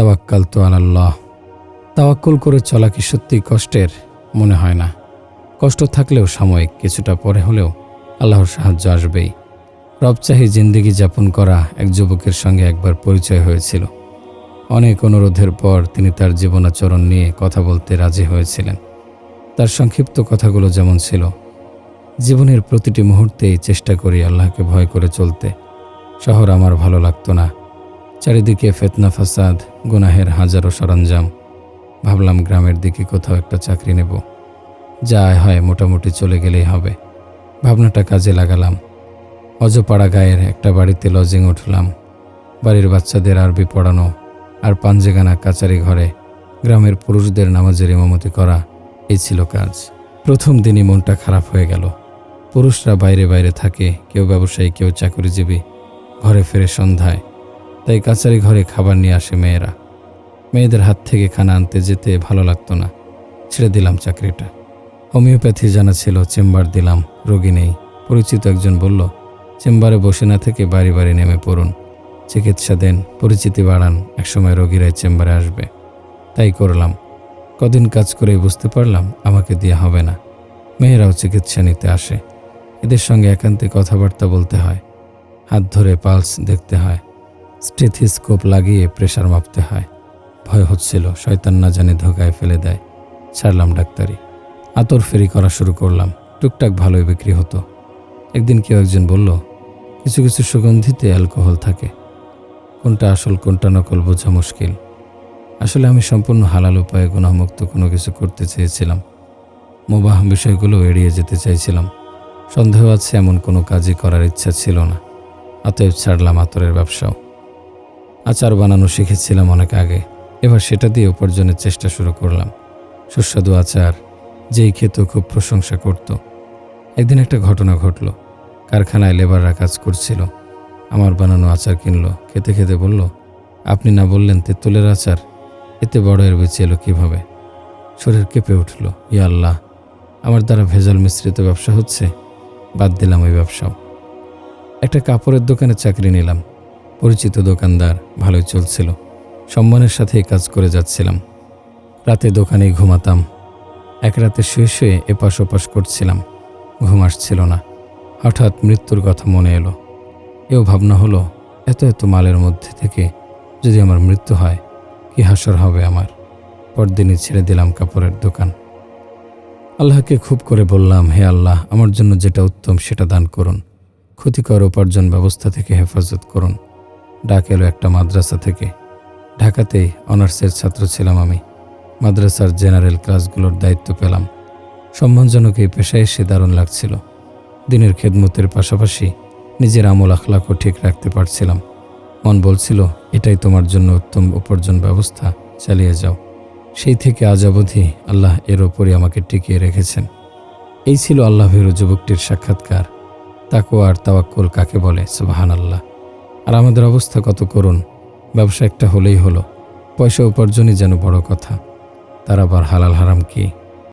তাওয়াক্কালতু আলাল্লাহ। তাওয়াক্কুল করে চলা কি সত্যিই কষ্টের? মনে হয় না। কষ্ট থাকলেও সাময়িক, কিছুটা পরে হলেও আল্লাহর সাহায্য আসবেই। রবচাহি জিন্দেগি যাপন করা এক যুবকের সঙ্গে একবার পরিচয় হয়েছিল। অনেক অনুরোধের পর তিনি তার জীবনাচরণ নিয়ে কথা বলতে রাজি হয়েছিলেন। তার সংক্ষিপ্ত কথাগুলো যেমন ছিল: জীবনের প্রতিটি মুহূর্তেই চেষ্টা করি আল্লাহকে ভয় করে চলতে। শহর আমার ভালো লাগতো না, চারিদিকে ফিতনা ফাসাদ, গুনাহের হাজারো সরঞ্জাম। ভাবলাম গ্রামের দিকে কোথাও একটা চাকরি নেব, যা আয় হয় মোটামুটি চলে গেলেই হবে। ভাবনাটা কাজে লাগালাম। অজপাড়া গায়ের একটা বাড়িতে লজিং উঠলাম। বাড়ির বাচ্চাদের আরবি পড়ানো আর পাঞ্জেগানা কাচারি ঘরে গ্রামের পুরুষদের নামাজের ইমামতি করা, এই ছিল কাজ। প্রথম দিনই মনটা খারাপ হয়ে গেল। পুরুষরা বাইরে বাইরে থাকে, কেউ ব্যবসায়ী, কেউ চাকরিজীবী, ঘরে ফেরে সন্ধ্যায়। তাই কাচারি ঘরে খাবার নিয়ে আসে মেয়েরা। মেয়েদের হাত থেকে খানা আনতে যেতে ভালো লাগতো না, ছেড়ে দিলাম চাকরিটা। হোমিওপ্যাথি জানা ছিল, চেম্বার দিলাম, রোগী নেই। পরিচিত একজন বলল, চেম্বারে বসে না থেকে বাড়ি বাড়ি নেমে পড়ুন, চিকিৎসা দেন, পরিচিতি বাড়ান, একসময় রোগীরাই চেম্বারে আসবে। তাই করলাম। কদিন কাজ করেই বুঝতে পারলাম আমাকে দিয়ে হবে না। মেয়েরাও চিকিৎসা নিতে আসে, এদের সঙ্গে একান্তে কথাবার্তা বলতে হয়, হাত ধরে পালস দেখতে হয়, স্টেথিস্কোপ লাগিয়ে প্রেশার মাপতে হয়। ভয় হচ্ছিল শয়তান না জানে ধোকায় ফেলে দেয়। ছাড়লাম ডাক্তারি, আতর ফেরি করা শুরু করলাম। টুকটাক ভালোই বিক্রি হতো। একদিন কেউ একজন বলল, কিছু কিছু সুগন্ধিতে অ্যালকোহল থাকে, কোনটা আসল কোনটা নকল বোঝা মুশকিল। আসলে আমি সম্পূর্ণ হালাল উপায়ে গুনাহমুক্ত কোনো কিছু করতে চেয়েছিলাম। মুবাহ বিষয়গুলো এড়িয়ে যেতে চাইছিলাম। সন্দেহ আছে এমন কোনো কাজই করার ইচ্ছা ছিল না। অতএব ছাড়লাম আতরের ব্যবসাও। আচার বানানো শিখেছিলাম অনেক আগে, এবার সেটা দিয়ে উপার্জনের চেষ্টা শুরু করলাম। সুস্বাদু আচার, যেই খেত খুব প্রশংসা করত। একদিন একটা ঘটনা ঘটল। কারখানায় লেবাররা কাজ করছিল, আমার বানানো আচার কিনল। খেতে খেতে বলল, আপনি না বললেন তেঁতুলের আচার? এতে বড় এর বেঁচে এলো কীভাবে? শরীর কেঁপে উঠল। ইয়া আল্লাহ, আমার দ্বারা ভেজাল মিশ্রিত ব্যবসা হচ্ছে। বাদ দিলাম ওই ব্যবসাও। একটা কাপড়ের দোকানে চাকরি নিলাম। পরিচিত দোকানদার, ভালোই চলছিল। সম্মানের সাথেই কাজ করে যাচ্ছিলাম। রাতে দোকানেই ঘুমাতাম। এক রাতে শুয়ে শুয়ে এপাশ ওপাশ করছিলাম, ঘুম আসছিল না। হঠাৎ মৃত্যুর কথা মনে এলো। এও ভাবনা হলো, এত এত মালের মধ্যে থেকে যদি আমার মৃত্যু হয়, কি হাসর হবে আমার। পরদিনই ছেড়ে দিলাম কাপড়ের দোকান। আল্লাহকে খুব করে বললাম, হে আল্লাহ, আমার জন্য যেটা উত্তম সেটা দান করুন। ক্ষতিকর উপার্জন ব্যবস্থা থেকে হেফাজত করুন। ডাক এলো একটা মাদ্রাসা থেকে। ঢাকাতেই অনার্সের ছাত্র ছিলাম আমি। মাদ্রাসার জেনারেল ক্লাসগুলোর দায়িত্ব পেলাম। সম্মানজনক এই পেশায় এসে দারুণ লাগছিল। দিনের খেদমতের পাশাপাশি নিজের আমল আখলাকও ঠিক রাখতে পারছিলাম। মন বলছিল, এটাই তোমার জন্য উত্তম উপার্জন ব্যবস্থা, চালিয়ে যাও। সেই থেকে আজ অবধি আল্লাহ এর ওপরই আমাকে টিকিয়ে রেখেছেন। এই ছিল আল্লাহ ভীরু যুবকটির সাক্ষাৎকার। তাকওয়া আর তাওয়াক্কুল কাকে বলে? সুবহানাল্লাহ। আর আমাদের অবস্থা কত করুণ। ব্যবসা একটা হলেই হলো, পয়সা উপার্জনই যেন বড় কথা। তার আবার হালাল হারাম কি?